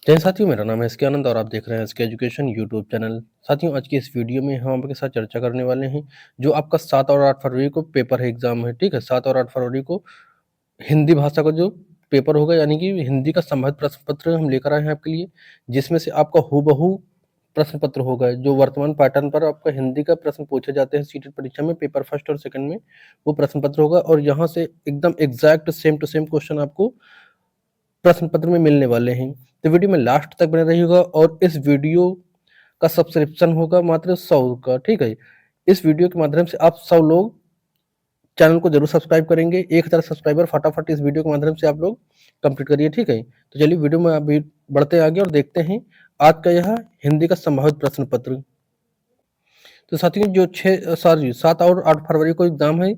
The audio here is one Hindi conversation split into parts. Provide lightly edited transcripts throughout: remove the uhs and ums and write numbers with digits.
जय साथियों, मेरा नाम है एसके आनंद और आप देख रहे हैं एसके एजुकेशन यूट्यूब चैनल। साथियों, आज की इस वीडियो में हम आपके साथ चर्चा करने वाले हैं, जो आपका 7 और 8 फरवरी को पेपर है, एग्ज़ाम है, ठीक है? 7 और 8 फरवरी को हिंदी भाषा का जो पेपर होगा, यानी कि हिंदी का संभावित प्रश्न पत्र हम लेकर आए हैं आपके लिए, जिसमें से आपका हूबहू प्रश्न पत्र होगा, जो वर्तमान पैटर्न पर आपका हिंदी का प्रश्न पूछे जाते हैं सीटेट परीक्षा में, पेपर फर्स्ट और सेकंड में, वो प्रश्न पत्र होगा और यहाँ से एकदम exact same to same question आपको प्रश्न पत्र में मिलने वाले हैं। तो वीडियो में लास्ट तक बने रहिएगा और इस वीडियो का सब्सक्रिप्शन होगा मात्र 100 का, ठीक है? इस वीडियो के माध्यम से आप 100 लोग चैनल को ज़रूर सब्सक्राइब करेंगे। 1000 सब्सक्राइबर फटाफट इस वीडियो के माध्यम से आप लोग कंप्लीट करिए, ठीक है? तो चलिए वीडियो में अभी बढ़ते हैं आगे और देखते हैं आज का यह हिंदी का संभावित प्रश्न पत्र। तो साथियों, जो 7 और 8 फरवरी को एग्ज़ाम है,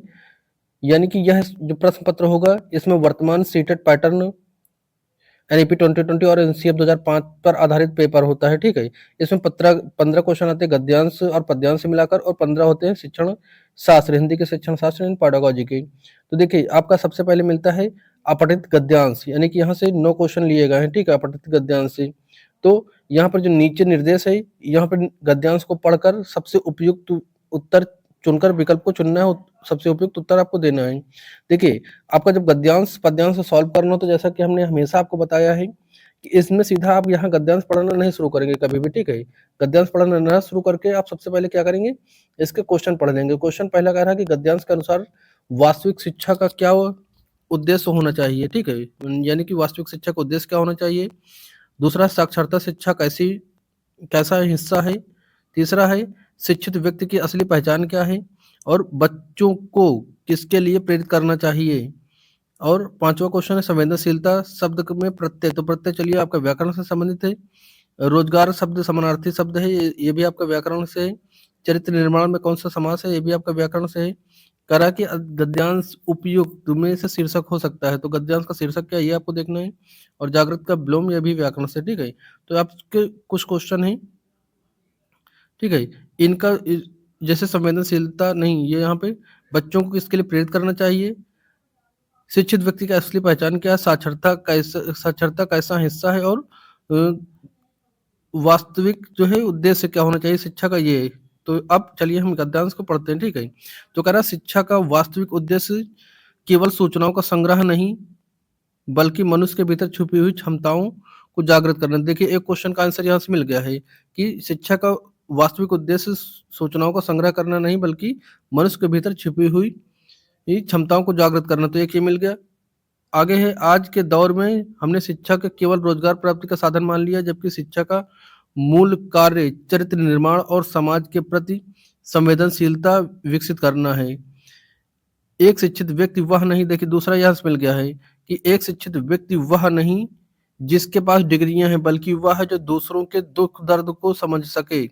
यानी कि यह जो प्रश्न पत्र होगा, इसमें वर्तमान सीटेट पैटर्न एनईपी 2020 और एनसीएफ 2005 पर आधारित पेपर होता है, ठीक है? इसमें 15 क्वेश्चन आते हैं गद्यांश और पद्यांश से मिलाकर और 15 होते हैं शिक्षण शास्त्र, हिंदी के शिक्षण शास्त्र एंड पेडागोजी के। तो देखिए, आपका सबसे पहले मिलता है अपठित गद्यांश, यानी कि यहाँ से 9 क्वेश्चन लिए गए हैं, ठीक है? अपठित गद्यांश से। तो यहाँ पर जो नीचे निर्देश है, यहाँ पर गद्यांश को पढ़कर सबसे उपयुक्त उत्तर चुनकर विकल्प को चुनना है, सबसे उपयुक्त उत्तर आपको देना है। देखिए, आपका जब गद्यांश पद्यांश सॉल्व करना हो, तो जैसा कि हमने हमेशा आपको बताया है कि इसमें सीधा आप यहाँ गद्यांश पढ़ना नहीं शुरू करेंगे कभी भी, ठीक है? गद्यांश पढ़ना ना शुरू करके आप सबसे पहले क्या करेंगे, इसके क्वेश्चन पढ़ लेंगे। क्वेश्चन पहला कह रहा है कि गद्यांश के अनुसार वास्तविक शिक्षा का क्या उद्देश्य होना चाहिए, ठीक है? यानी कि वास्तविक शिक्षा का उद्देश्य क्या होना चाहिए? दूसरा, साक्षरता शिक्षा कैसा हिस्सा है? तीसरा है, शिक्षित व्यक्ति की असली पहचान क्या है? और बच्चों को किसके लिए प्रेरित करना चाहिए? और पांचवा क्वेश्चन है संवेदनशीलता शब्द में प्रत्यय। तो प्रत्यय चलिए आपका व्याकरण से संबंधित है। रोजगार शब्द समानार्थी शब्द है, ये भी आपका व्याकरण से है। चरित्र निर्माण में कौन सा समास है, ये भी आपका व्याकरण से है। करा कि गद्यांश उपयुक्त में से शीर्षक हो सकता है, तो गद्यांश का शीर्षक क्या है, ये आपको देखना है। और जागृत का विलोम, ये भी व्याकरण से, ठीक है? तो आपके कुछ क्वेश्चन है, ठीक है? इनका जैसे संवेदनशीलता नहीं, ये यहाँ पे बच्चों को किसके लिए प्रेरित करना चाहिए? शिक्षित व्यक्ति की असली पहचान क्या है? साक्षरता कैसा हिस्सा है? और वास्तविक जो है उद्देश्य क्या होना चाहिए शिक्षा का, ये है। तो अब चलिए हम गद्यांश को पढ़ते हैं, ठीक है? तो कह रहा है शिक्षा का वास्तविक उद्देश्य केवल सूचनाओं का संग्रह नहीं, बल्कि मनुष्य के भीतर छुपी हुई क्षमताओं को जागृत करना। देखिए, एक क्वेश्चन का आंसर यहाँ से मिल गया है कि शिक्षा का वास्तविक उद्देश्य सूचनाओं का संग्रह करना नहीं, बल्कि मनुष्य के भीतर छिपी हुई क्षमताओं को जागृत करना। तो एक ये मिल गया। आगे है, आज के दौर में हमने शिक्षा को केवल रोजगार प्राप्ति का साधन मान लिया, जबकि शिक्षा का मूल कार्य चरित्र निर्माण और समाज के प्रति संवेदनशीलता विकसित करना है। एक शिक्षित व्यक्ति वह नहीं, देखिए दूसरा यहाँ से मिल गया है कि एक शिक्षित व्यक्ति वह नहीं जिसके पास डिग्रियां हैं, बल्कि वह है जो दूसरों के दुख दर्द को समझ सके।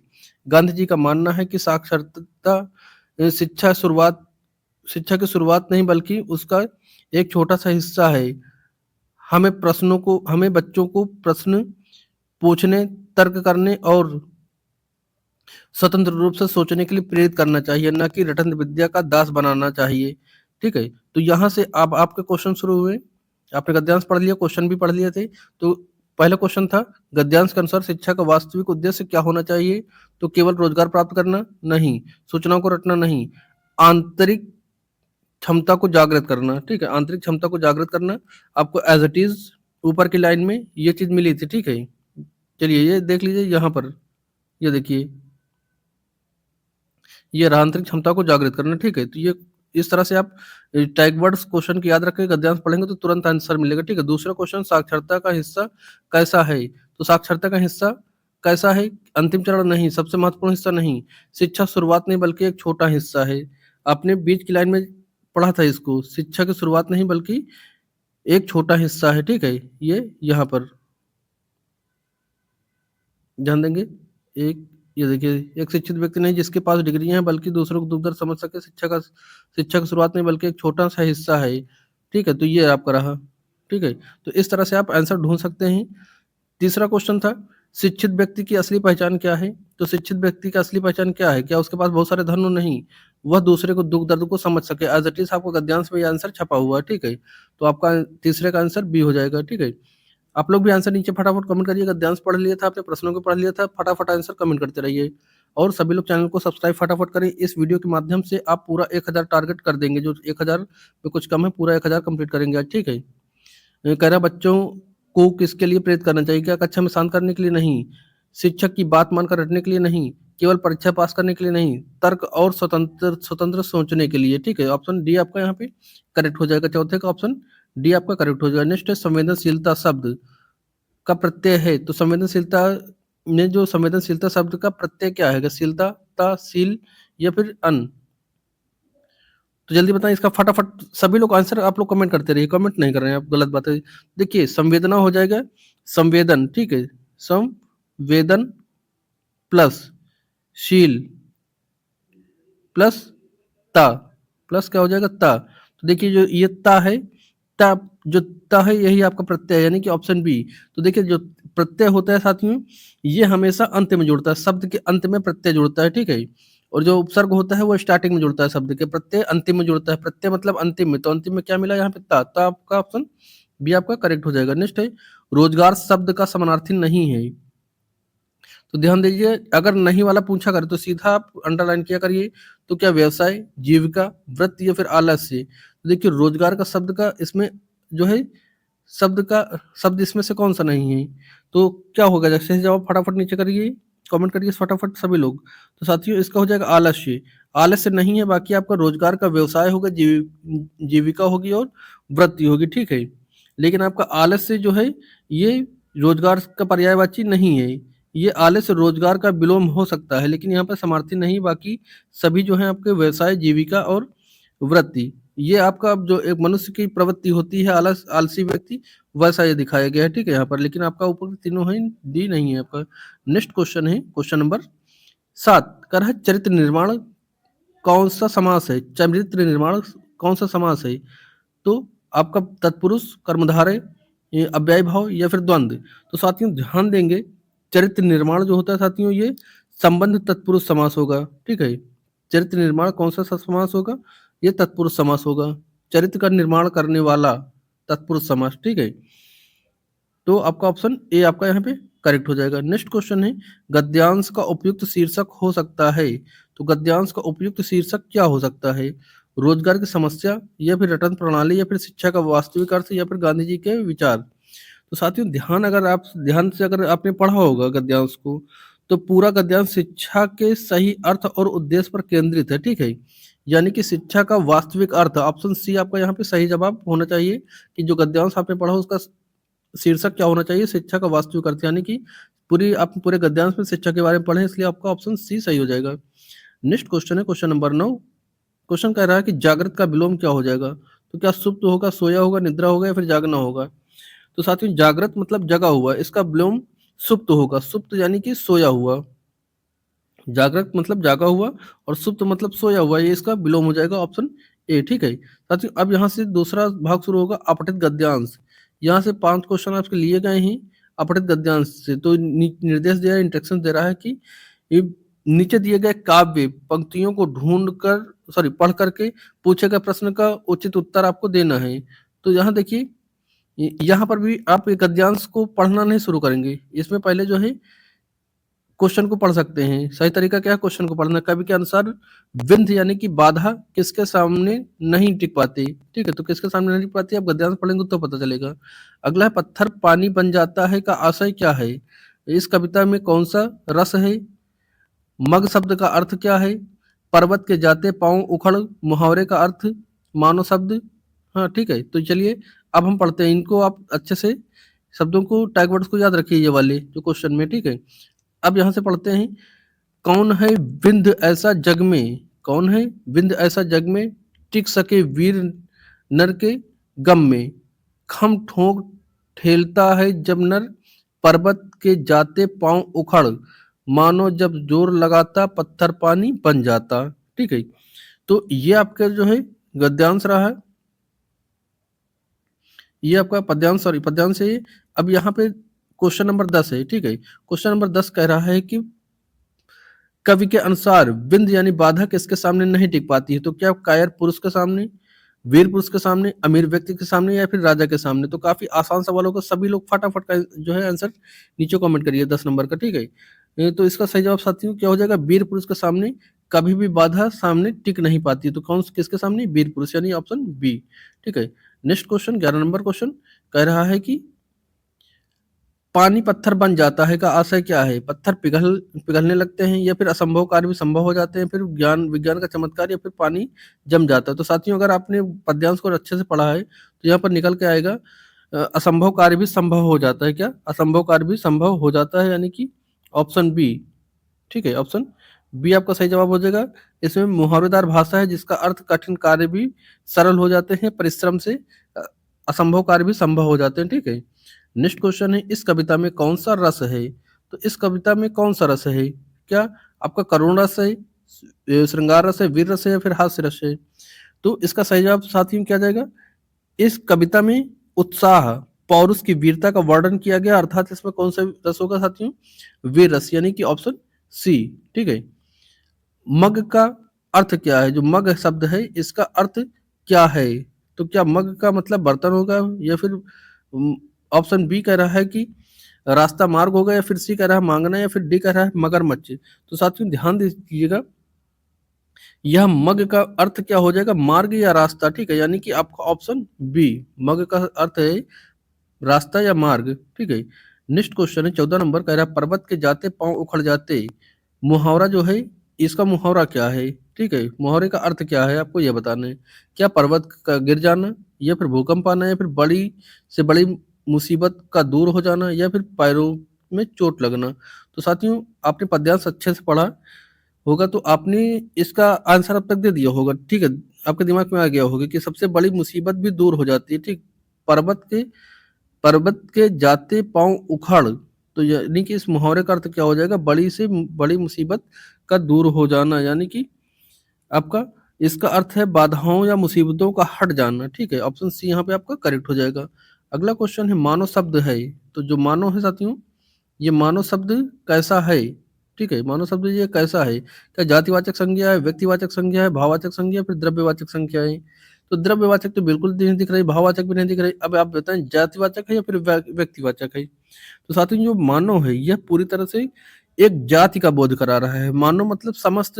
गांधी जी का मानना है कि साक्षरता शिक्षा की शुरुआत नहीं, बल्कि उसका एक छोटा सा हिस्सा है। हमें बच्चों को प्रश्न पूछने, तर्क करने और स्वतंत्र रूप से सोचने के लिए प्रेरित करना चाहिए, न कि रटन विद्या का दास बनाना चाहिए, ठीक है? तो यहाँ से अब आपके क्वेश्चन शुरू हुए। आपने गद्यांश पढ़ लिया, क्वेश्चन भी पढ़ लिए थे। तो पहला क्वेश्चन था, गद्यांश के अनुसार शिक्षा का वास्तविक उद्देश्य क्या होना चाहिए? तो केवल रोजगार प्राप्त करना नहीं, सूचनाओं को रटना नहीं, आंतरिक क्षमता को जागृत करना, ठीक है? आंतरिक क्षमता को जागृत करना। आपको एज इट इज ऊपर की लाइन में ये चीज मिली थी, ठीक है? चलिए ये देख लीजिए यहाँ पर, ये देखिए, ये रहा आंतरिक क्षमता को जागृत करना, ठीक है? तो ये इस तरह से आप टैग वर्ड्स क्वेश्चन की याद रखें, गद्यांश पढ़ेंगे तो तुरंत आंसर मिलेगा, ठीक है? दूसरा क्वेश्चन, साक्षरता का हिस्सा कैसा है? तो साक्षरता का हिस्सा कैसा है? अंतिम चरण नहीं, सबसे महत्वपूर्ण हिस्सा नहीं, शिक्षा शुरुआत नहीं बल्कि एक छोटा हिस्सा है। आपने बीच की लाइन में पढ़ा था इसको, शिक्षा की शुरुआत नहीं बल्कि एक छोटा हिस्सा है, ठीक है? ये यहाँ पर ध्यान देंगे। एक ये देखिए, एक शिक्षित व्यक्ति नहीं जिसके पास डिग्रियां हैं, बल्कि दूसरों को दुख दर्द समझ सके। शिक्षा की शुरुआत नहीं बल्कि एक छोटा सा हिस्सा है, ठीक है? तो ये आपका रहा, ठीक है? तो इस तरह से आप आंसर ढूंढ सकते हैं। तीसरा क्वेश्चन था, शिक्षित व्यक्ति की असली पहचान क्या है? तो शिक्षित व्यक्ति की असली पहचान क्या है? क्या उसके पास बहुत सारे धन हो? नहीं, वह दूसरे को दुख दर्द को समझ सके। एज इट इज आपको गद्यांश में ये आंसर छपा हुआ है, ठीक है? तो आपका तीसरे का आंसर बी हो जाएगा, ठीक है? आप लोग भी आंसर नीचे फटाफट कमेंट करिए। गद्यांश पढ़ लिया था आपने, प्रश्नों को पढ़ लिया था, फटाफट आंसर कमेंट करते रहिए। और सभी लोग चैनल को सब्सक्राइब फटाफट करें। इस वीडियो के माध्यम से आप पूरा 1000 टारगेट कर देंगे, जो 1000 में कुछ कम है, पूरा 1000 कंप्लीट करेंगे आज, ठीक है। कह रहा बच्चों को किसके लिए प्रेरित करना चाहिए? क्या कक्षा में शांत करने के लिए नहीं, शिक्षक की बात मानकर रटने के लिए नहीं, केवल परीक्षा पास करने के लिए नहीं, तर्क और स्वतंत्र स्वतंत्र सोचने के लिए, ठीक है। ऑप्शन डी आपका यहाँ पे करेक्ट हो जाएगा। चौथे का ऑप्शन डी आपका करेक्ट हो जाएगा। नेक्स्ट है संवेदनशीलता शब्द का प्रत्यय है, तो संवेदनशीलता में जो संवेदनशीलता शब्द का प्रत्यय क्या है? शीलता, ता, शील या फिर अन? तो जल्दी बताएं इसका फटाफट। सभी लोग आंसर आप लोग कमेंट करते रहिए, कमेंट नहीं कर रहे हैं आप, गलत बात है। देखिए संवेदना हो जाएगा संवेदन, ठीक है, संवेदन प्लस शील प्लस ता, प्लस क्या हो जाएगा? ता। तो देखिए जो ये ता है, ता, जो ता है यही आपका प्रत्यय है, यानी कि ऑप्शन बी। तो देखिए जो प्रत्यय होता है साथियों, ये हमेशा अंत में जुड़ता है, शब्द के अंत में प्रत्यय जुड़ता है, ठीक है। और जो उपसर्ग होता है वो स्टार्टिंग में जुड़ता है शब्द के, प्रत्यय अंतिम में जुड़ता है। प्रत्यय मतलब अंतिम में, तो अंतिम में क्या मिला यहाँ पे? ता। तो आपका ऑप्शन बी आपका करेक्ट हो जाएगा। नेक्स्ट है रोजगार शब्द का समानार्थी नहीं है, तो ध्यान दीजिए अगर नहीं वाला पूछा करे तो सीधा आप अंडरलाइन किया करिए। तो क्या व्यवसाय, जीविका, वृत्ति या फिर आलस्य? तो देखिए रोजगार का शब्द का इसमें जो है शब्द इसमें से कौन सा नहीं है? तो क्या होगा? जैसे जवाब फटाफट नीचे करिए, कमेंट करिए फटाफट सभी लोग। तो साथियों इसका हो जाएगा आलस्य। आलस्य नहीं है, बाकी आपका रोजगार का व्यवसाय होगा, जीविका होगी और वृत्ति होगी, ठीक है। लेकिन आपका आलस्य जो है ये रोजगार का पर्यायवाची नहीं है, ये आलस्य रोजगार का विलोम हो सकता है, लेकिन यहाँ पर समार्थी नहीं। बाकी सभी जो है आपके व्यवसाय, जीविका और वृत्ति, ये आपका जो एक मनुष्य की प्रवृत्ति होती है, आलसी व्यक्ति, वैसा ये दिखाया गया है, ठीक है यहाँ पर। लेकिन आपका ऊपर तीनों है, डी नहीं है आपका। नेक्स्ट क्वेश्चन है क्वेश्चन नंबर 7, कर है चरित्र निर्माण कौन सा समास है? चरित्र निर्माण कौन सा समास है? तो आपका तत्पुरुष, कर्मधारय, ये अव्यय भाव या फिर द्वंद्व? तो साथियों ध्यान देंगे, चरित्र निर्माण जो होता है साथियों ये संबंध तत्पुरुष समास होगा, ठीक है। चरित्र निर्माण कौन सा समास होगा? ये तत्पुरुष समास होगा, चरित्र का निर्माण करने वाला तत्पुरुष समास, ठीक है। तो आपका ऑप्शन ए आपका यहाँ पे करेक्ट हो जाएगा। नेक्स्ट क्वेश्चन है गद्यांश का उपयुक्त शीर्षक हो सकता है, तो गद्यांश का उपयुक्त शीर्षक क्या हो सकता है? रोजगार की समस्या या फिर रटन प्रणाली या फिर शिक्षा का वास्तविक अर्थ या फिर गांधी जी के विचार? तो साथियों ध्यान से अगर आपने पढ़ा होगा गद्यांश को, तो पूरा गद्यांश शिक्षा के सही अर्थ और उद्देश्य पर केंद्रित है, ठीक है। यानी कि शिक्षा का वास्तविक अर्थ, ऑप्शन सी आपका यहाँ पे सही जवाब होना चाहिए कि जो गद्यांश आपने पढ़ा उसका शीर्षक क्या होना चाहिए? शिक्षा का वास्तविक अर्थ, यानी कि आप पूरे गद्यांश में शिक्षा के बारे में पढ़े, इसलिए आपका ऑप्शन सी सही हो जाएगा। नेक्स्ट क्वेश्चन है क्वेश्चन नंबर 9। क्वेश्चन कह रहा है कि जागृत का विलोम क्या हो जाएगा? तो क्या सुप्त होगा, सोया होगा, निद्रा होगा या फिर जागना होगा? तो साथियों जागृत मतलब जगा हुआ, इसका विलोम सुप्त होगा। सुप्त यानी कि सोया हुआ, जागृत मतलब जागा हुआ और सुप्त मतलब सोया हुआ, ये इसका विलोम हो जाएगा, ऑप्शन ए, ठीक है। साथियों अब यहाँ से दूसरा भाग शुरू होगा, अपठित गद्यांश। यहाँ से 5 क्वेश्चन आपके लिए गए हैं अपठित गद्यांश से। तो निर्देश दे रहा है, इंस्ट्रक्शन दे रहा है कि ये नीचे दिए गए काव्य पंक्तियों को पढ़ करके पूछे गए प्रश्न का उचित उत्तर आपको देना है। तो यहाँ देखिए यहाँ पर भी आप एक गद्यांश को पढ़ना नहीं शुरू करेंगे, इसमें पहले जो है क्वेश्चन को पढ़ सकते हैं। सही तरीका क्या है क्वेश्चन को पढ़ना? कवि के अनुसार विंध्य यानी कि बाधा किसके सामने नहीं टिक पाती, ठीक है। तो किसके सामने नहीं टिक पाती, आप गद्यांश पढ़ेंगे तो पता चलेगा। अगला है पत्थर पानी बन जाता है का आशय क्या है? इस कविता में कौन सा रस है? मग शब्द का अर्थ क्या है? पर्वत के जाते पांव उखड़ मुहावरे का अर्थ? मानो शब्द? हाँ ठीक है, तो चलिए अब हम पढ़ते हैं इनको। आप अच्छे से शब्दों को, टैग वर्ड्स को याद रखिए, ये वाले जो क्वेश्चन में, ठीक है। अब यहाँ से पढ़ते हैं, कौन है विंध्य ऐसा जग में, कौन है विंध्य ऐसा जग में, टिक सके वीर नर के गम में, खम ठोक ठेलता है जब नर, पर्वत के जाते पांव उखड़, मानो जब जोर लगाता पत्थर पानी बन जाता, ठीक है। तो ये आपका जो है गद्यांश रहा है, ये आपका पद्यांश है। अब यहाँ पे क्वेश्चन नंबर 10 है, ठीक है। क्वेश्चन नंबर 10 कह रहा है कि कवि के अनुसार विंध्य यानी बाधा किसके सामने नहीं टिक पाती है? तो क्या कायर पुरुष के सामने, वीर पुरुष के सामने, अमीर व्यक्ति के सामने या फिर राजा के सामने। तो काफी आसान सवालों का सभी लोग फटाफट का जो है आंसर नीचे कमेंट करिए 10 नंबर का, ठीक है। तो इसका सही जवाब साथियों क्या हो जाएगा, वीर पुरुष के सामने कभी भी बाधा सामने टिक नहीं पाती। तो कौन किसके सामने, वीर पुरुष, यानी ऑप्शन बी, ठीक है। नेक्स्ट क्वेश्चन 11 नंबर क्वेश्चन कह रहा है कि पानी पत्थर बन जाता है का आशय क्या है। पत्थर पिघलने लगते हैं, या फिर असंभव कार्य भी संभव हो जाते हैं, फिर ज्ञान विज्ञान का चमत्कार, या फिर पानी जम जाता है। तो साथियों अगर आपने पद्यांश को अच्छे से पढ़ा है तो यहाँ पर निकल के आएगा असंभव कार्य भी संभव हो जाता है। क्या, असंभव कार्य भी संभव हो जाता है, यानी कि ऑप्शन बी, ठीक है। ऑप्शन बी आपका सही जवाब हो जाएगा। इसमें मुहावरेदार भाषा है जिसका अर्थ कठिन कार्य भी सरल हो जाते हैं, परिश्रम से असंभव कार्य भी संभव हो जाते हैं, ठीक है। नेक्स्ट क्वेश्चन है, इस कविता में कौन सा रस है। तो इस कविता में कौन सा रस है, क्या आपका करुण रस है, श्रृंगार रस है, वीर रस है, या फिर हास्य रस है। तो इसका सही जवाब साथियों क्या जाएगा, इस कविता में उत्साह, पौरुष की वीरता का वर्णन किया गया, अर्थात इसमें कौन सा रस होगा साथियों, वीर रस, यानी कि ऑप्शन सी, ठीक है। मग का अर्थ क्या है, जो मग शब्द है इसका अर्थ क्या है। तो क्या मग का मतलब बर्तन होगा, या फिर ऑप्शन बी कह रहा है कि रास्ता मार्ग होगा, या फिर सी कह रहा है मांगना, या फिर डी कह रहा है मगरमच्छ। तो साथियों ध्यान दीजिएगा, यह मग का अर्थ क्या हो जाएगा, मार्ग या रास्ता, ठीक है। यानी कि आपका ऑप्शन बी, मग का अर्थ है रास्ता या मार्ग, ठीक है। नेक्स्ट क्वेश्चन है 14 नंबर कह रहा है, पर्वत के जाते पांव उखड़ जाते, मुहावरा जो है इसका मुहावरा क्या है, ठीक है। मुहावरे का अर्थ क्या है आपको यह बताना है। क्या पर्वत का गिर जाना, या फिर भूकंप आना, या फिर बड़ी से बड़ी मुसीबत का दूर हो जाना, या फिर पैरों में चोट लगना। तो साथियों आपने पद्यांश अच्छे से पढ़ा होगा तो आपने इसका आंसर अब तक दे दिया होगा, ठीक है। आपके दिमाग में आ गया होगा कि सबसे बड़ी मुसीबत भी दूर हो जाती है, ठीक। पर्वत के पर्वत के जाते पांव उखड़, तो यानी कि इस मुहावरे का अर्थ क्या हो जाएगा, बड़ी से बड़ी मुसीबत का दूर हो जाना, यानी कि आपका इसका अर्थ है बाधाओं या मुसीबतों का हट जाना, ठीक है। ऑप्शन सी यहाँ पे आपका करेक्ट हो जाएगा। अगला क्वेश्चन है, मानव शब्द है। तो जो मानव है साथियों, ये मानव शब्द कैसा है, ठीक है। मानव शब्द ये कैसा है, क्या जातिवाचक संज्ञा है, व्यक्तिवाचक संज्ञा है, भाववाचक संज्ञा है, फिर द्रव्यवाचक संज्ञा है। तो द्रव्यवाचक तो बिल्कुल नहीं दिख रही, भाववाचक भी नहीं दिख रही। अब आप बताएं जातिवाचक है या फिर व्यक्तिवाचक है। तो साथियों जो मानव है यह पूरी तरह से एक जाति का बोध करा रहा है। मानव मतलब समस्त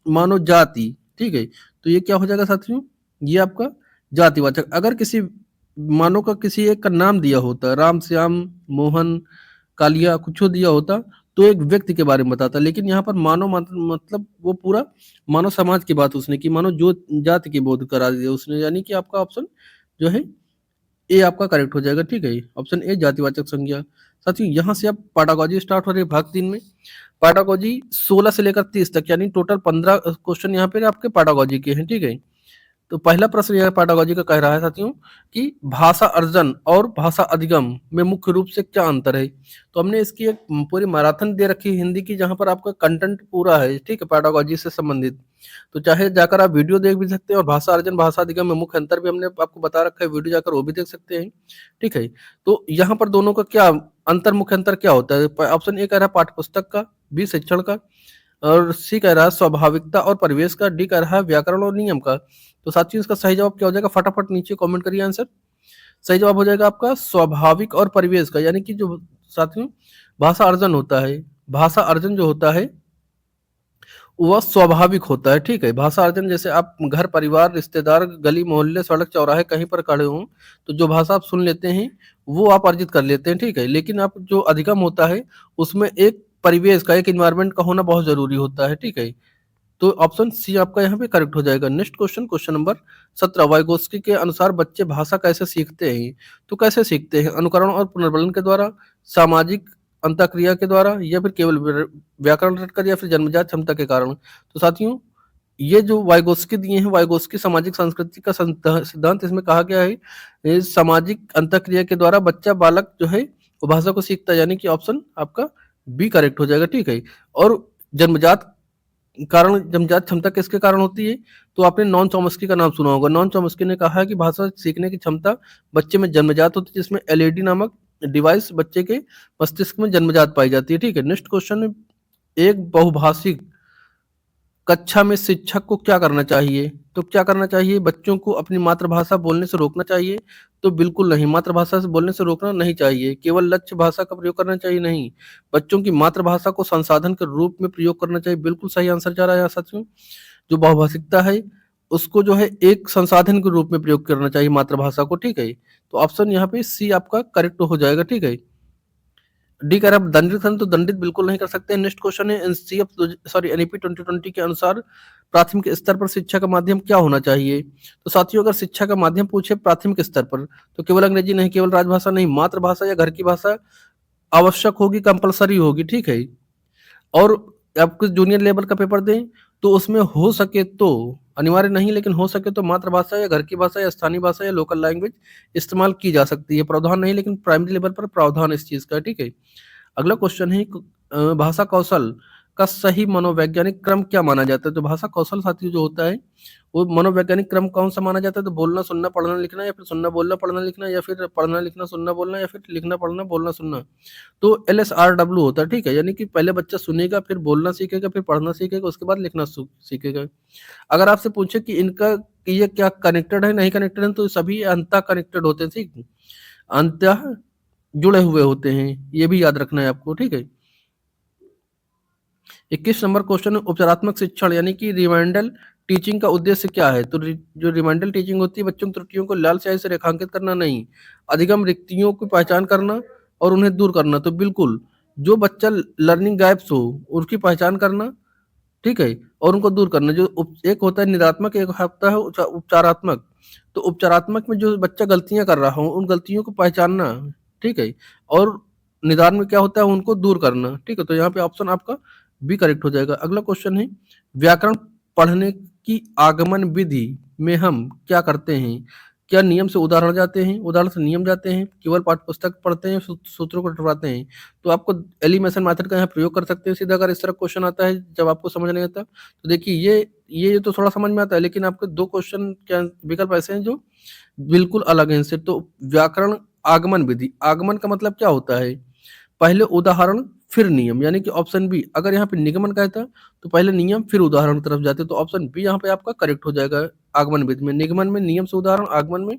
मानव जाति, ठीक है। तो ये क्या हो जाएगा साथियों, ये आपका जातिवाचक। अगर किसी मानव का किसी एक का नाम दिया होता, राम, श्याम, मोहन, कालिया, कुछ दिया होता, तो एक व्यक्ति के बारे में बताता। लेकिन यहाँ पर मानव मतलब वो पूरा मानव समाज की बात उसने की, मानव जो जाति की बोध करा दिया उसने, यानी कि आपका ऑप्शन जो है ए आपका करेक्ट हो जाएगा, ठीक है। ऑप्शन ए जातिवाचक संज्ञा। साथियों यहाँ से अब पैडागोजी स्टार्ट हो रही है भाग 3 में। पैडागोजी 16 से लेकर 30 तक, यानी टोटल 15 क्वेश्चन यहाँ पे आपके पैडागोजी के हैं, ठीक है। तो पहला प्रश्न यह पैडागोजी का कह रहा है साथियों कि भाषा अर्जन और भाषा अधिगम में मुख्य रूप से क्या अंतर है। तो हमने इसकी एक पूरी मैराथन दे रखी है हिंदी की, जहां पर आपका कंटेंट पूरा है, ठीक है, पैडागोजी से संबंधित। तो चाहे जाकर आप वीडियो देख भी सकते हैं, और भाषा अर्जन भाषा अधिगम में मुख्य अंतर भी हमने आपको बता रखा है, वीडियो जाकर वो भी देख सकते हैं, ठीक है। तो यहाँ पर दोनों का क्या अंतर, मुख्य अंतर क्या होता है। ऑप्शन ए कह रहा है पाठ्य पुस्तक का, बी शिक्षण का, और सी कह रहा है स्वाभाविकता और परिवेश का, डी कह रहा है व्याकरण और नियम का। तो साथियों इसका सही जवाब क्या हो जाएगा, फटाफट नीचे कमेंट करिए आंसर। सही जवाब हो जाएगा आपका स्वाभाविक और परिवेश का, यानी कि जो साथियों भाषा अर्जन होता है, भाषा अर्जन जो होता है वह स्वाभाविक होता है, ठीक है। भाषा अर्जन जैसे आप घर परिवार रिश्तेदार गली मोहल्ले सड़क चौराहे कहीं पर खड़े हों, तो जो भाषा आप सुन लेते हैं वो आप अर्जित कर लेते हैं, ठीक है। लेकिन आप जो अधिगम होता है उसमें एक परिवेश का, एक इन्वायरमेंट का होना बहुत जरूरी होता है, ठीक है। तो ऑप्शन सी आपका यहाँ पे करेक्ट हो जाएगा। Next question, question number 17, Vygotsky के अनुसार बच्चे भाषा कैसे सीखते हैं। तो कैसे सीखते हैं, अनुकरण और पुनर्बलन के द्वारा, सामाजिक अंतःक्रिया के द्वारा, या फिर केवल व्याकरण रटकर, या फिर जन्मजात क्षमता के कारण। तो साथियों ये जो वाइगोत्स्की दिए हैं, वाइगोत्स्की सामाजिक संस्कृति का सिद्धांत, इसमें कहा गया है सामाजिक अंतःक्रिया के द्वारा बच्चा बालक जो है वो भाषा को सीखता है, यानी कि ऑप्शन आपका बी करेक्ट हो जाएगा, ठीक है। और जन्मजात कारण, जन्मजात क्षमता किसके कारण होती है। तो आपने नॉन चॉम्स्की का नाम सुना होगा। नॉन चॉम्स्की ने कहा है कि भाषा सीखने की क्षमता बच्चे में जन्मजात होती है, जिसमें एलईडी नामक डिवाइस बच्चे के मस्तिष्क में जन्मजात पाई जाती है, ठीक है। नेक्स्ट क्वेश्चन, एक बहुभाषिक कक्षा में शिक्षक को क्या करना चाहिए? तो क्या करना चाहिए? बच्चों को अपनी मातृभाषा बोलने से रोकना चाहिए? तो बिल्कुल नहीं, मातृभाषा से बोलने से रोकना नहीं चाहिए। केवल लक्ष्य भाषा का प्रयोग करना चाहिए? नहीं। बच्चों की मातृभाषा को संसाधन के रूप में प्रयोग करना चाहिए। बिल्कुल सही आंसर जा रहा है यहाँ साथियों। जो बहुभाषिकता है, उसको जो है एक संसाधन के रूप में प्रयोग करना चाहिए मातृभाषा को, ठीक है? तो ऑप्शन यहाँ पे सी आपका करेक्ट हो जाएगा, ठीक है? डी कह रहा है दंडित हैं, तो दंडित बिल्कुल नहीं कर सकते। नेक्स्ट क्वेश्चन है एनसीएफ सॉरी एनईपी 2020 के अनुसार प्राथमिक स्तर पर शिक्षा का माध्यम क्या होना चाहिए? तो साथियों अगर शिक्षा का माध्यम पूछे प्राथमिक स्तर पर, तो केवल अंग्रेजी नहीं, केवल राजभाषा नहीं, मातृभाषा या घर की भाषा आवश्यक होगी, कंपलसरी होगी, ठीक है? और आपको जूनियर लेवल का पेपर दें तो उसमें हो सके तो, अनिवार्य नहीं लेकिन हो सके तो मातृभाषा या घर की भाषा या स्थानीय भाषा या लोकल लैंग्वेज इस्तेमाल की जा सकती है। प्रावधान नहीं, लेकिन प्राइमरी लेवल पर प्रावधान इस चीज़ का है, ठीक है? अगला क्वेश्चन है भाषा कौशल का सही मनोवैज्ञानिक क्रम क्या माना जाता है? तो भाषा कौशल साथियों जो होता है वो मनोवैज्ञानिक क्रम कौन सा माना जाता है? तो बोलना सुनना पढ़ना लिखना, या फिर सुनना बोलना पढ़ना लिखना, या फिर पढ़ना लिखना सुनना बोलना, या फिर लिखना पढ़ना बोलना सुनना। तो LSRW होता है, ठीक है? यानी कि पहले बच्चा सुनेगा, फिर बोलना सीखेगा, फिर पढ़ना सीखेगा, उसके बाद लिखना सीखेगा। अगर आपसे पूछे कि इनका कि ये क्या कनेक्टेड है, नहीं कनेक्टेड है, तो सभी अंतः कनेक्टेड होते हैं, ठीक? अंतः जुड़े हुए होते हैं, ये भी याद रखना है आपको, ठीक है? 21 नंबर क्वेश्चन, उपचारात्मक शिक्षण यानी कि रिमाइंडल टीचिंग का उद्देश्य क्या है? तो जो रिमाइंडल टीचिंग होती है, बच्चों की त्रुटियों को लाल स्याही से रेखांकित करना नहीं, अधिगम रिक्तियों की पहचान करना और उन्हें दूर करना। तो बिल्कुल जो बच्चा लर्निंग गैप्स हो उसकी पहचान करना, ठीक है? और उनको दूर करना। जो एक होता है निदात्मक, एक होता है उपचारात्मक। तो उपचारात्मक में जो बच्चा गलतियां कर रहा हो उन गलतियों को पहचानना, ठीक है? और निदान में क्या होता है, उनको दूर करना, ठीक है? तो यहाँ पे ऑप्शन आपका बी करेक्ट हो जाएगा। अगला क्वेश्चन है व्याकरण पढ़ने की आगमन विधि में हम क्या करते हैं? क्या नियम से उदाहरण जाते हैं, उदाहरण से नियम जाते हैं, केवल पाठ्य पुस्तक पढ़ते हैं, सूत्रों को दोहराते हैं? तो आपको एलिमेशन मेथड का यहाँ प्रयोग कर सकते हैं सीधा। अगर इस तरह क्वेश्चन आता है जब आपको समझ नहीं आता, तो देखिए ये तो थोड़ा समझ में आता है, लेकिन आपके दो क्वेश्चन क्या विकल्प ऐसे हैं जो बिल्कुल अलग हैं इनसे। तो व्याकरण आगमन विधि, आगमन का मतलब क्या होता है? पहले उदाहरण फिर नियम, यानी कि ऑप्शन बी। अगर यहाँ पे निगमन कहता तो पहले नियम फिर उदाहरण की तरफ जाते, तो ऑप्शन बी यहाँ पे आपका करेक्ट हो जाएगा। आगमन विधि में, निगमन में नियम से उदाहरण, आगमन में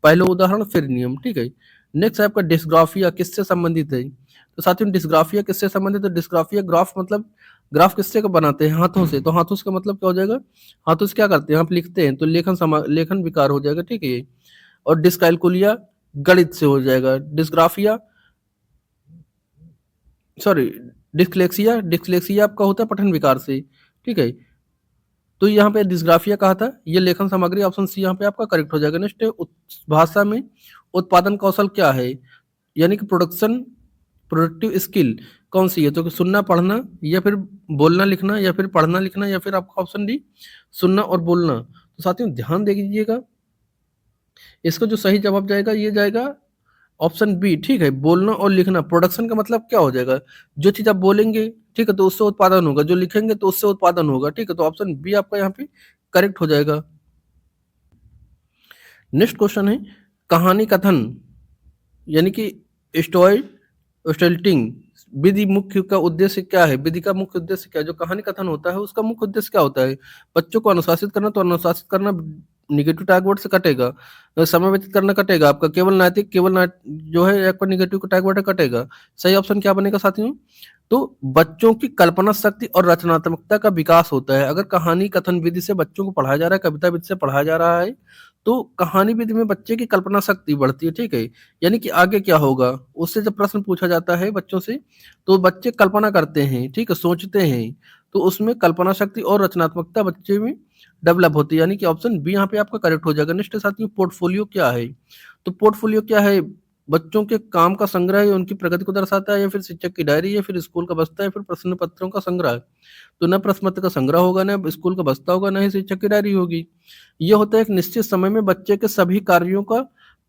पहले उदाहरण फिर नियम, ठीक है? नेक्स्ट है आपका डिस्ग्राफिया किससे संबंधित है? तो साथियों डिस्ग्राफिया किससे संबंधित है? डिस्ग्राफिया ग्राफ, मतलब ग्राफ किससे का बनाते हैं? हाथों से। तो हाथों से का मतलब क्या हो जाएगा? हाथों से क्या करते हैं? आप लिखते हैं तो लेखन विकार हो जाएगा, ठीक है ये। और डिस्कैलकुलिया गणित से हो जाएगा। डिस्ग्राफिया सॉरी डिस्लेक्सिया, डिस्लेक्सिया आपका होता है पठन विकार से, ठीक है? तो यहाँ पे डिस्ग्राफिया कहा था, ये लेखन सामग्री, ऑप्शन सी यहाँ पे आपका करेक्ट हो जाएगा। नेक्स्ट भाषा में उत्पादन कौशल क्या है? यानी कि प्रोडक्टिव स्किल कौन सी है? तो सुनना पढ़ना, या फिर बोलना लिखना, या फिर पढ़ना लिखना, या फिर आपका ऑप्शन डी सुनना और बोलना। तो साथियों ध्यान दे दीजिएगा, इसका जो सही जवाब जाएगा ये जाएगा ऑप्शन बी, ठीक है? बोलना और लिखना। प्रोडक्शन का मतलब क्या हो जाएगा? जो चीज आप बोलेंगे, ठीक है, तो उससे उत्पादन होगा, जो लिखेंगे तो उससे उत्पादन होगा, ठीक है? तो ऑप्शन बी आपका यहाँ पे करेक्ट हो जाएगा। नेक्स्ट क्वेश्चन है कहानी कथन यानी कि स्टोरी टेलिंग विधि मुख्य का उद्देश्य क्या है? विधि का मुख्य उद्देश्य क्या है? जो कहानी कथन होता है उसका मुख्य उद्देश्य क्या होता है? बच्चों को अनुशासित करना, तो अनुशासित करना निगेटिव टैग वर्ड से कटेगा। समय व्यतीत करना कटेगा आपका। केवल जो है एक पर निगेटिव टैग वर्ड कटेगा। सही ऑप्शन क्या बनेगा साथियों? तो बच्चों की कल्पना शक्ति और रचनात्मकता का विकास होता है। अगर कहानी कथन विधि से बच्चों को पढ़ाया जा रहा है, कविता विधि से पढ़ाया जा रहा है, तो कहानी विधि में बच्चे की कल्पना शक्ति बढ़ती है, ठीक है? यानी कि आगे क्या होगा उससे जब प्रश्न पूछा जाता है बच्चों से, तो बच्चे कल्पना करते हैं, ठीक है, सोचते हैं, तो उसमें कल्पना शक्ति और रचनात्मकता बच्चे में डेवलप होती है। यानी कि ऑप्शन बी यहाँ पे आपका करेक्ट हो जाएगा। नेक्स्ट साथियों पोर्टफोलियो क्या है? तो पोर्टफोलियो क्या है? बच्चों के काम का संग्रह है, उनकी प्रगति को दर्शाता है, या फिर शिक्षक की डायरी, या फिर स्कूल का बस्ता, या फिर प्रश्न पत्रों का संग्रह? तो न प्रश्न पत्र का संग्रह होगा, न स्कूल का बस्ता होगा, न ही शिक्षक की डायरी होगी। ये होता है एक निश्चित समय में बच्चे के सभी कार्यों का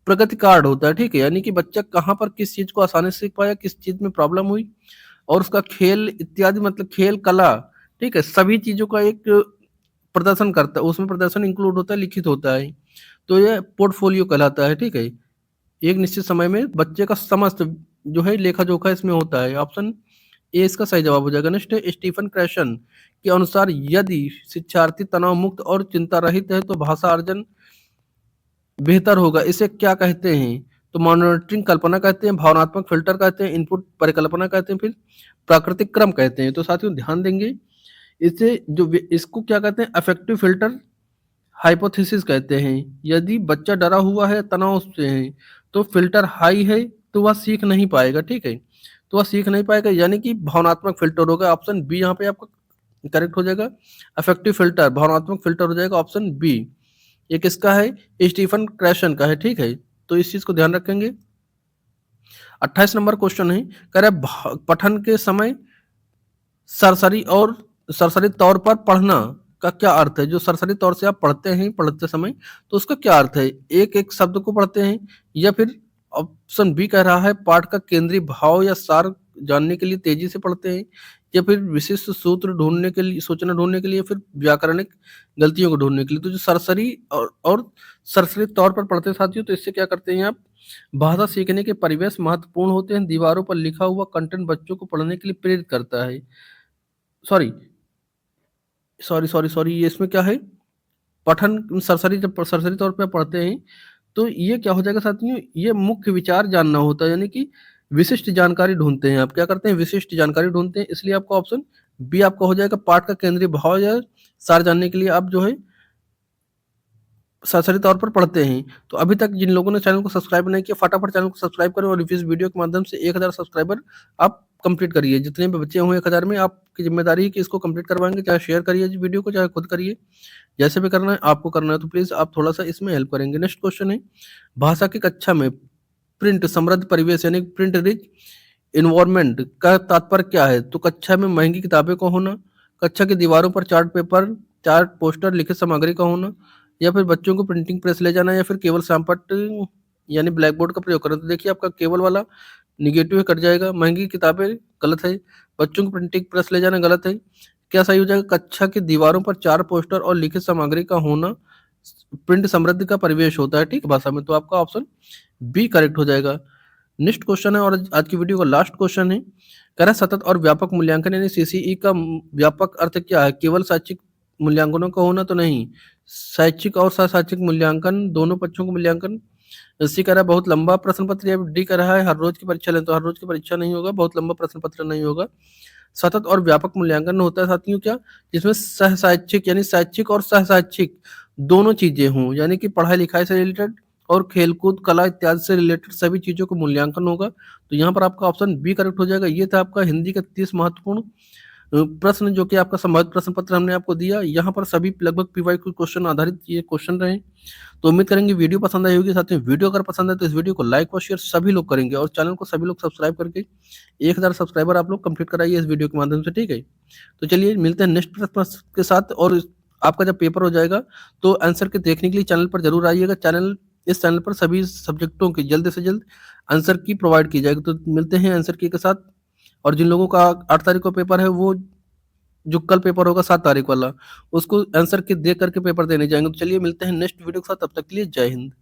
प्रगति कार्ड होता है, ठीक है? यानी कि बच्चा कहाँ पर किस चीज को आसानी से सीख पाया, किस चीज में प्रॉब्लम हुई, और उसका खेल इत्यादि, मतलब खेल कला, ठीक है, सभी चीजों का एक प्रदर्शन करता है, उसमें प्रदर्शन इंक्लूड होता है, लिखित होता है। तो ये पोर्टफोलियो कहलाता है, ठीक है? एक निश्चित समय में बच्चे का समस्त जो है लेखा जोखा इसमें होता है। ऑप्शन ए इसका सही जवाब हो जाएगा। नेक्स्ट है स्टीफन क्रैशन के अनुसार यदि शिक्षार्थी तनाव मुक्त और चिंता रहित है तो भाषा अर्जन बेहतर होगा, इसे क्या कहते हैं? तो मॉनिटरिंग कल्पना कहते हैं, भावनात्मक फिल्टर कहते हैं, इनपुट परिकल्पना कहते हैं, फिर प्राकृतिक क्रम कहते हैं। तो साथियों ध्यान देंगे, इसे इसको क्या कहते हैं? अफेक्टिव फिल्टर हाइपोथेसिस कहते हैं। यदि बच्चा डरा हुआ है, तनाव से है, तो फिल्टर हाई है तो वह सीख नहीं पाएगा, ठीक है, तो वह सीख नहीं पाएगा, यानी कि भावनात्मक फिल्टर होगा। ऑप्शन बी यहाँ पे आपका करेक्ट हो जाएगा। अफेक्टिव फिल्टर भावनात्मक फिल्टर हो जाएगा ऑप्शन बी। ये किसका है? स्टीफन क्रैशन का है, ठीक है, तो इस चीज को ध्यान रखेंगे। 28 नंबर क्वेश्चन है, कह रहे पठन के समय सरसरी तौर पर पढ़ना का क्या अर्थ है? जो सरसरी तौर से आप पढ़ते हैं पढ़ते समय, तो उसका क्या अर्थ है? एक एक शब्द को पढ़ते हैं, या फिर ऑप्शन बी कह रहा है पाठ का केंद्रीय भाव या सार जानने के लिए तेजी से पढ़ते हैं, या फिर विशिष्ट सूत्र ढूंढने के लिए, सूचना ढूंढने के लिए, फिर व्याकरणिक गलतियों को ढूंढने के लिए। तो जो सरसरी और सरसरी तौर पर पढ़ते हैं साथियों, तो इससे क्या करते हैं आप? भाषा सीखने के परिवेश महत्वपूर्ण होते हैं। दीवारों पर लिखा हुआ कंटेंट बच्चों को पढ़ने के लिए प्रेरित करता है। सॉरी सॉरी ये इसमें क्या है? पठन सरसरी, जब सरसरी तौर पे पढ़ते हैं तो ये क्या हो जाएगा साथियों? ये मुख्य विचार जानना होता है, यानी कि विशिष्ट जानकारी ढूंढते हैं। आप क्या करते हैं? विशिष्ट जानकारी ढूंढते हैं, इसलिए आपका ऑप्शन बी आपका हो जाएगा। पाठ का केंद्रीय भाव या सार जानने के लिए आप जो है सरसरी तौर पर पढ़ते हैं। तो अभी तक जिन लोगों ने चैनल को सब्सक्राइब नहीं किया, फटाफट चैनल को सब्सक्राइब करें और इस वीडियो के माध्यम से 1000 सब्सक्राइबर आप कंप्लीट करिए। जितने भी बच्चे हों 1000 में, आपकी जिम्मेदारी है कि इसको कंप्लीट करवाएंगे। चाहे शेयर करिए इस वीडियो को, चाहे खुद करिए, जैसे भी करना है आपको करना है। तो प्लीज़ आप थोड़ा सा इसमें हेल्प करेंगे। नेक्स्ट क्वेश्चन है, भाषा की कक्षा में प्रिंट समृद्ध परिवेश यानी प्रिंट रिच इन्वायरमेंट का तात्पर्य क्या है? तो कक्षा में महंगी किताबें का होना, कक्षा की दीवारों पर चार्ट पेपर, चार्ट पोस्टर, लिखित सामग्री का होना, या फिर बच्चों को प्रिंटिंग प्रेस ले जाना, या फिर केवल श्यामपट्ट यानी ब्लैक बोर्ड का प्रयोग करना। तो देखिए आपका केवल वाला निगेटिव है, कट जाएगा। महंगी किताबें गलत है, बच्चों को प्रिंटिंग प्रेस ले जाना गलत है। क्या सही हो जाएगा? कक्षा की दीवारों पर चार पोस्टर और लिखित सामग्री का होना प्रिंट समृद्धि का परिवेश होता है, ठीक भाषा में। तो आपका ऑप्शन बी करेक्ट हो जाएगा। नेक्स्ट क्वेश्चन है और आज की वीडियो का लास्ट क्वेश्चन है, कह रहा है सतत और व्यापक मूल्यांकन यानी सीसीई का व्यापक अर्थ क्या है? केवल शैक्षिक मूल्यांकनों का होना तो नहीं, शैक्षिक और शैक्षिक मूल्यांकन दोनों पक्षों को मूल्यांकन। सी कह रहा है बहुत लंबा प्रश्न पत्र, या डी कह रहा है हर रोज की परीक्षा लें, तो हर रोज की परीक्षा नहीं होगा, बहुत लंबा प्रश्न पत्र नहीं होगा। सतत और व्यापक मूल्यांकन होता है साथियों क्या? जिसमें सह शैक्षिक यानी शैक्षिक और सह शैक्षिक दोनों चीजें हों, यानी कि पढ़ाई लिखाई से रिलेटेड और खेलकूद कला इत्यादि से रिलेटेड सभी चीजों को मूल्यांकन होगा। तो यहाँ पर आपका ऑप्शन बी करेक्ट हो जाएगा। ये था आपका हिंदी का 30 महत्वपूर्ण प्रश्न, जो कि आपका संभावित प्रश्न पत्र हमने आपको दिया। यहाँ पर सभी लगभग पीवाईक्यू क्वेश्चन आधारित ये क्वेश्चन रहे। तो उम्मीद करेंगे वीडियो पसंद आई होगी साथियों। वीडियो अगर पसंद है तो इस वीडियो को लाइक और शेयर सभी लोग करेंगे, और चैनल को सभी लोग सब्सक्राइब करके 1000 सब्सक्राइबर आप लोग कंप्लीट कराइए इस वीडियो के माध्यम से, ठीक है। तो चलिए मिलते हैं नेक्स्ट प्रश्न के साथ। और आपका जब पेपर हो जाएगा तो आंसर के देखने के लिए चैनल पर जरूर आइएगा। इस चैनल पर सभी सब्जेक्टों की जल्द से जल्द आंसर की प्रोवाइड की जाएगी। तो मिलते हैं आंसर की के साथ। और जिन लोगों का 8 तारीख को पेपर है, वो जो कल पेपर होगा 7 तारीख वाला, उसको आंसर की देख करके पेपर देने जाएंगे। तो चलिए मिलते हैं नेक्स्ट वीडियो के साथ, तब तक के लिए जय हिंद।